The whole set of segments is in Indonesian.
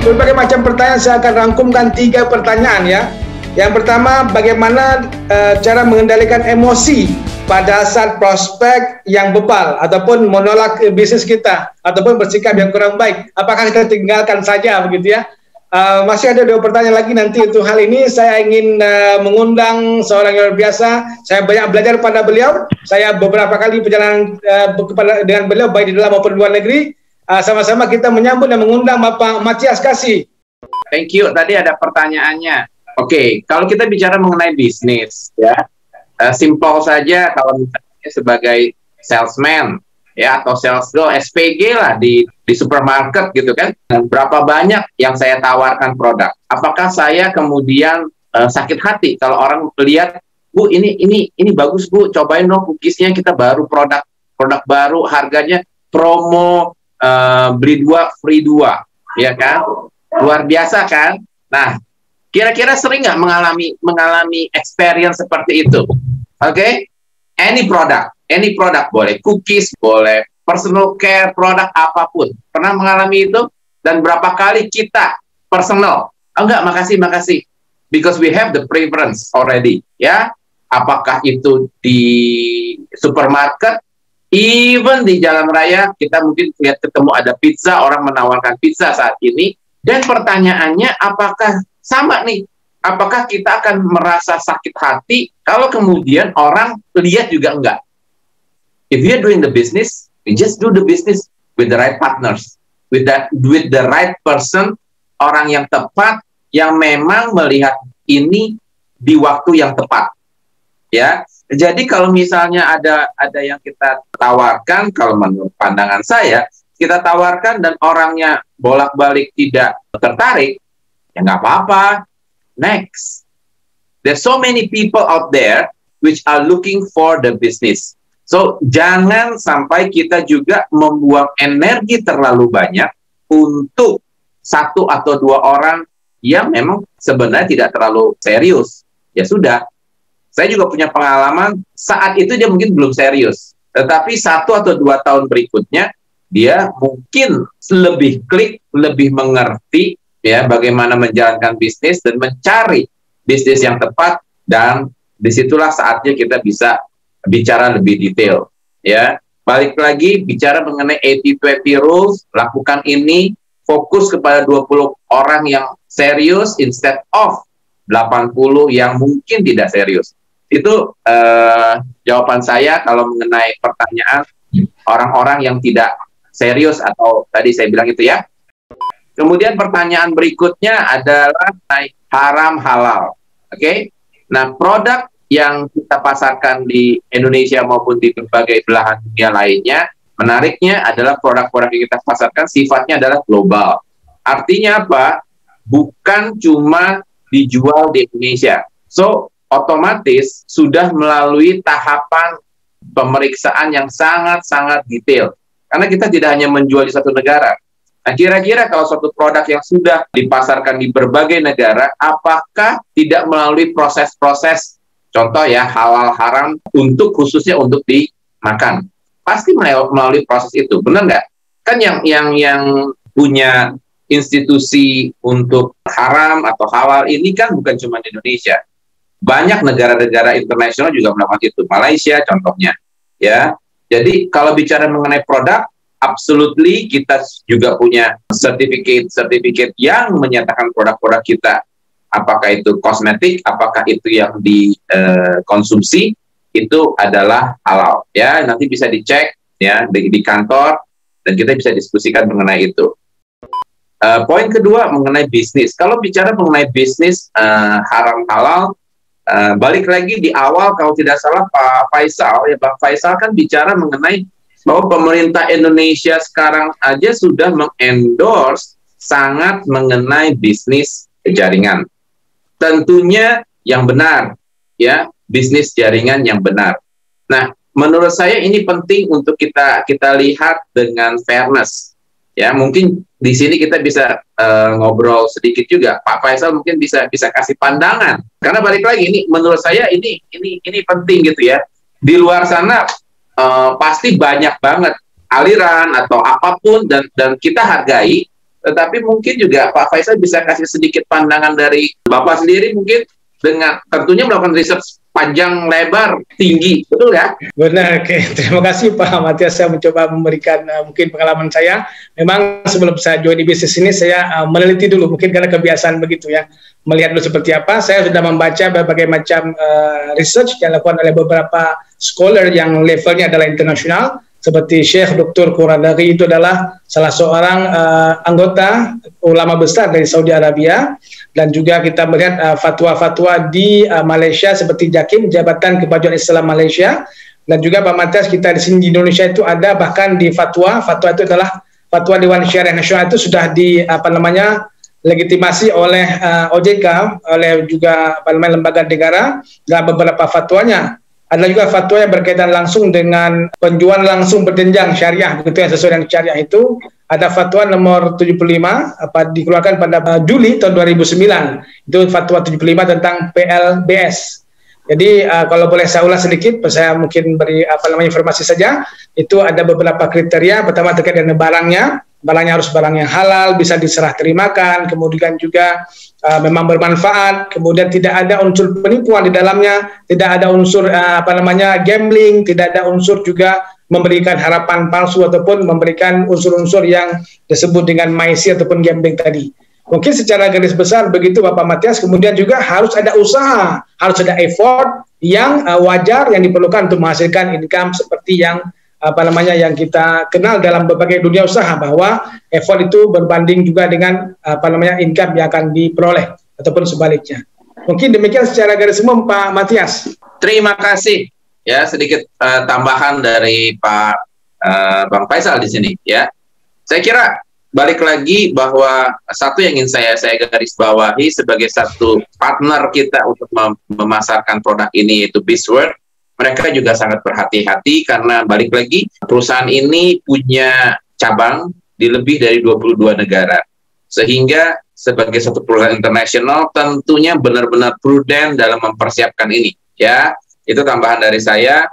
berbagai macam pertanyaan. Saya akan rangkumkan 3 pertanyaan ya. Yang pertama, bagaimana cara mengendalikan emosi pada saat prospek yang bebal ataupun menolak bisnis kita ataupun bersikap yang kurang baik? Apakah kita tinggalkan saja begitu ya? Masih ada 2 pertanyaan lagi nanti untuk hal ini. Saya ingin mengundang seorang yang luar biasa. Saya banyak belajar pada beliau. Saya beberapa kali perjalanan dengan beliau baik di dalam maupun luar negeri. Sama-sama kita menyambut dan mengundang Bapak Matias Kasih. Thank you. Tadi ada pertanyaannya. Oke, kalau kita bicara mengenai bisnis, ya, simple saja kalau misalnya sebagai salesman, ya, atau sales girl, SPG lah di supermarket gitu kan, berapa banyak yang saya tawarkan produk? Apakah saya kemudian sakit hati kalau orang lihat, Bu, ini bagus Bu, cobain dong cookiesnya, kita baru produk baru, harganya promo, beli 2 free 2, ya kan? Luar biasa kan? Nah, kira-kira sering nggak mengalami experience seperti itu? Oke? Any product boleh, cookies boleh, personal care, produk apapun. Pernah mengalami itu? Dan berapa kali kita personal? Oh, enggak, makasih. Because we have the preference already, ya. Apakah itu di supermarket, even di jalan raya, kita mungkin lihat ketemu ada pizza, orang menawarkan pizza saat ini. Dan pertanyaannya, apakah sama nih? Apakah kita akan merasa sakit hati kalau kemudian orang lihat juga enggak? If you're doing the business, you just do the business with the right partners, with the right person, orang yang tepat, yang memang melihat ini di waktu yang tepat. Ya, jadi kalau misalnya ada yang kita tawarkan, kalau menurut pandangan saya, kita tawarkan dan orangnya bolak-balik tidak tertarik, ya nggak apa-apa. Next. There's so many people out there which are looking for the business. So, jangan sampai kita juga membuang energi terlalu banyak untuk 1 atau 2 orang yang memang sebenarnya tidak terlalu serius. Ya sudah. Saya juga punya pengalaman, saat itu dia mungkin belum serius. Tetapi 1 atau 2 tahun berikutnya, dia mungkin lebih klik, lebih mengerti ya bagaimana menjalankan bisnis dan mencari bisnis yang tepat, dan disitulah saatnya kita bisa bicara lebih detail. Ya, balik lagi bicara mengenai 80-20 rules, lakukan ini, fokus kepada 20 orang yang serius instead of 80 yang mungkin tidak serius. Itu jawaban saya kalau mengenai pertanyaan orang-orang yang tidak serius atau tadi saya bilang itu ya. Kemudian pertanyaan berikutnya adalah haram halal. Oke? Nah, produk yang kita pasarkan di Indonesia maupun di berbagai belahan dunia lainnya, menariknya adalah produk-produk yang kita pasarkan sifatnya adalah global. Artinya apa? Bukan cuma dijual di Indonesia. So, otomatis sudah melalui tahapan pemeriksaan yang sangat-sangat detail. Karena kita tidak hanya menjual di satu negara. Nah, kira-kira kalau suatu produk yang sudah dipasarkan di berbagai negara, apakah tidak melalui proses-proses, contoh ya, halal haram, khususnya untuk dimakan? Pasti melalui proses itu, benar nggak? Kan yang punya institusi untuk haram atau halal ini kan bukan cuma di Indonesia. Banyak negara-negara internasional juga melakukan itu. Malaysia contohnya, ya. Jadi kalau bicara mengenai produk, absolutely kita juga punya sertifikat yang menyatakan produk-produk kita, apakah itu kosmetik, apakah itu yang dikonsumsi, itu adalah halal. Ya, nanti bisa dicek ya di kantor dan kita bisa diskusikan mengenai itu. Poin kedua mengenai bisnis. Kalau bicara mengenai bisnis haram halal, balik lagi di awal kalau tidak salah Pak Faisal, ya Bang Faisal kan bicara mengenai bahwa pemerintah Indonesia sekarang aja sudah mengendorse sangat mengenai bisnis jaringan. Tentunya yang benar, ya, bisnis jaringan yang benar. Nah, menurut saya ini penting untuk kita lihat dengan fairness. Ya, mungkin di sini kita bisa ngobrol sedikit juga. Pak Faisal mungkin bisa kasih pandangan. Karena balik lagi ini menurut saya ini penting gitu ya. Di luar sana pasti banyak banget aliran atau apapun dan kita hargai, Tetapi mungkin juga Pak Faisal bisa kasih sedikit pandangan dari Bapak sendiri mungkin dengan tentunya melakukan riset panjang lebar tinggi, betul ya? Benar, oke. Terima kasih Pak Matias. Saya mencoba memberikan mungkin pengalaman saya. Memang sebelum saya join di bisnis ini, saya meneliti dulu, mungkin karena kebiasaan begitu ya. Melihat dulu seperti apa. Saya sudah membaca berbagai macam research yang dilakukan oleh beberapa scholar yang levelnya adalah internasional, seperti Syekh Dr. Quradari, itu adalah salah seorang anggota ulama besar dari Saudi Arabia, dan juga kita melihat fatwa-fatwa di Malaysia seperti JAKIM, Jabatan Kemajuan Islam Malaysia, dan juga Pak Matias, kita di sini di Indonesia itu ada bahkan di fatwa itu adalah fatwa Dewan Syariah Nasional, itu sudah legitimasi oleh OJK, oleh juga lembaga negara dalam beberapa fatwanya. Ada juga fatwa yang berkaitan langsung dengan penjualan langsung berjenjang syariah, begitu yang sesuai dengan syariah itu. Ada fatwa nomor 75 dikeluarkan pada Juli tahun 2009. Itu fatwa 75 tentang PLBS. Jadi kalau boleh saya ulas sedikit, saya mungkin beri informasi saja. Itu ada beberapa kriteria. Pertama terkait dengan barangnya. Barangnya harus barang yang halal, bisa diserah terimakan, kemudian juga memang bermanfaat, kemudian tidak ada unsur penipuan di dalamnya, tidak ada unsur gambling, tidak ada unsur juga memberikan harapan palsu ataupun memberikan unsur-unsur yang disebut dengan maisir ataupun gambling tadi. Mungkin secara garis besar begitu Bapak Matias. Kemudian juga harus ada usaha, harus ada effort yang wajar yang diperlukan untuk menghasilkan income seperti yang yang kita kenal dalam berbagai dunia usaha, bahwa effort itu berbanding juga dengan income yang akan diperoleh ataupun sebaliknya. Mungkin demikian secara garis umum Pak Matias. Terima kasih ya, sedikit tambahan dari Pak Bang Faisal di sini ya. Saya kira balik lagi bahwa satu yang ingin saya garis bawahi sebagai satu partner kita untuk memasarkan produk ini, yaitu Bizworld. Mereka juga sangat berhati-hati karena balik lagi perusahaan ini punya cabang di lebih dari 22 negara. Sehingga sebagai satu perusahaan internasional tentunya benar-benar prudent dalam mempersiapkan ini. Ya, itu tambahan dari saya.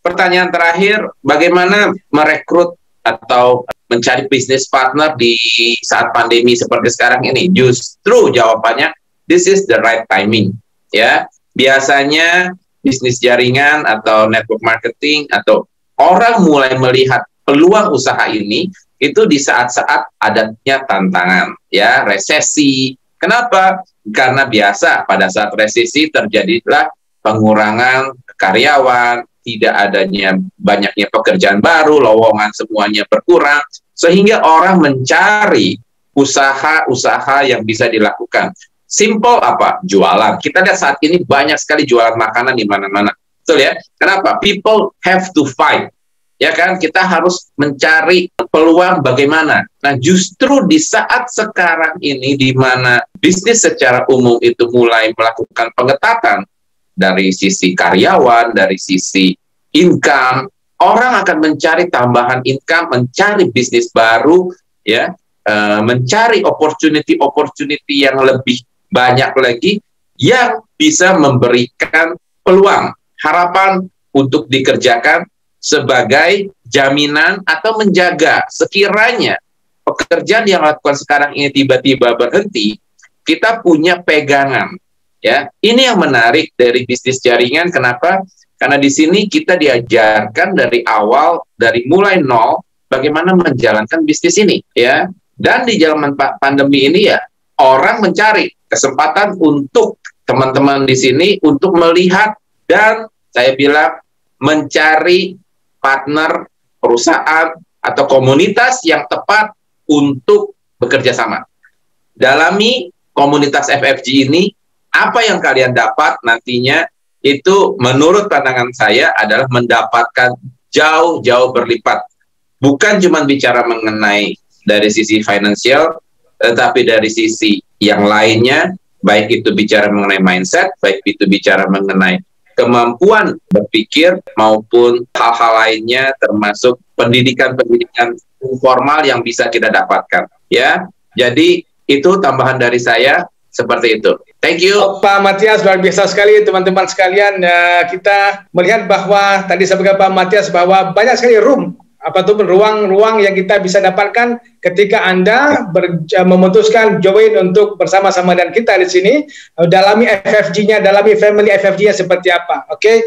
Pertanyaan terakhir, bagaimana merekrut atau mencari bisnis partner di saat pandemi seperti sekarang ini? Justru jawabannya, this is the right timing. Ya, biasanya bisnis jaringan atau network marketing atau orang mulai melihat peluang usaha ini itu di saat-saat adanya tantangan, ya, resesi. Kenapa? Karena biasa pada saat resesi terjadilah pengurangan karyawan, tidak adanya banyaknya pekerjaan baru, lowongan semuanya berkurang, sehingga orang mencari usaha-usaha yang bisa dilakukan. Simple apa? Jualan. Kita lihat saat ini banyak sekali jualan makanan di mana-mana. Betul ya? Kenapa? People have to fight. Ya kan? Kita harus mencari peluang bagaimana. Nah, justru di saat sekarang ini di mana bisnis secara umum itu mulai melakukan pengetatan dari sisi karyawan, dari sisi income, orang akan mencari tambahan income, mencari bisnis baru, ya, mencari opportunity yang lebih banyak lagi yang bisa memberikan peluang, harapan untuk dikerjakan sebagai jaminan atau menjaga sekiranya pekerjaan yang lakukan sekarang ini tiba-tiba berhenti, kita punya pegangan. Ya, ini yang menarik dari bisnis jaringan. Kenapa? Karena di sini kita diajarkan dari awal, dari mulai nol, bagaimana menjalankan bisnis ini. Ya, dan di zaman pandemi ini ya, orang mencari kesempatan untuk teman-teman di sini untuk melihat dan saya bilang mencari partner, perusahaan atau komunitas yang tepat untuk bekerja sama. Dalami komunitas FFG ini, apa yang kalian dapat nantinya itu menurut pandangan saya adalah mendapatkan jauh-jauh berlipat. Bukan cuma bicara mengenai dari sisi finansial, tetapi dari sisi yang lainnya, baik itu bicara mengenai mindset, baik itu bicara mengenai kemampuan berpikir, maupun hal-hal lainnya termasuk pendidikan-pendidikan formal yang bisa kita dapatkan. Ya, jadi itu tambahan dari saya, seperti itu. Thank you. Pak Matias, luar biasa sekali teman-teman sekalian. Kita melihat bahwa tadi saya Pak Matias bahwa banyak sekali room ruang-ruang yang kita bisa dapatkan ketika Anda memutuskan join untuk bersama-sama dengan kita di sini, dalami FFG-nya, dalami family FFG-nya seperti apa. Oke.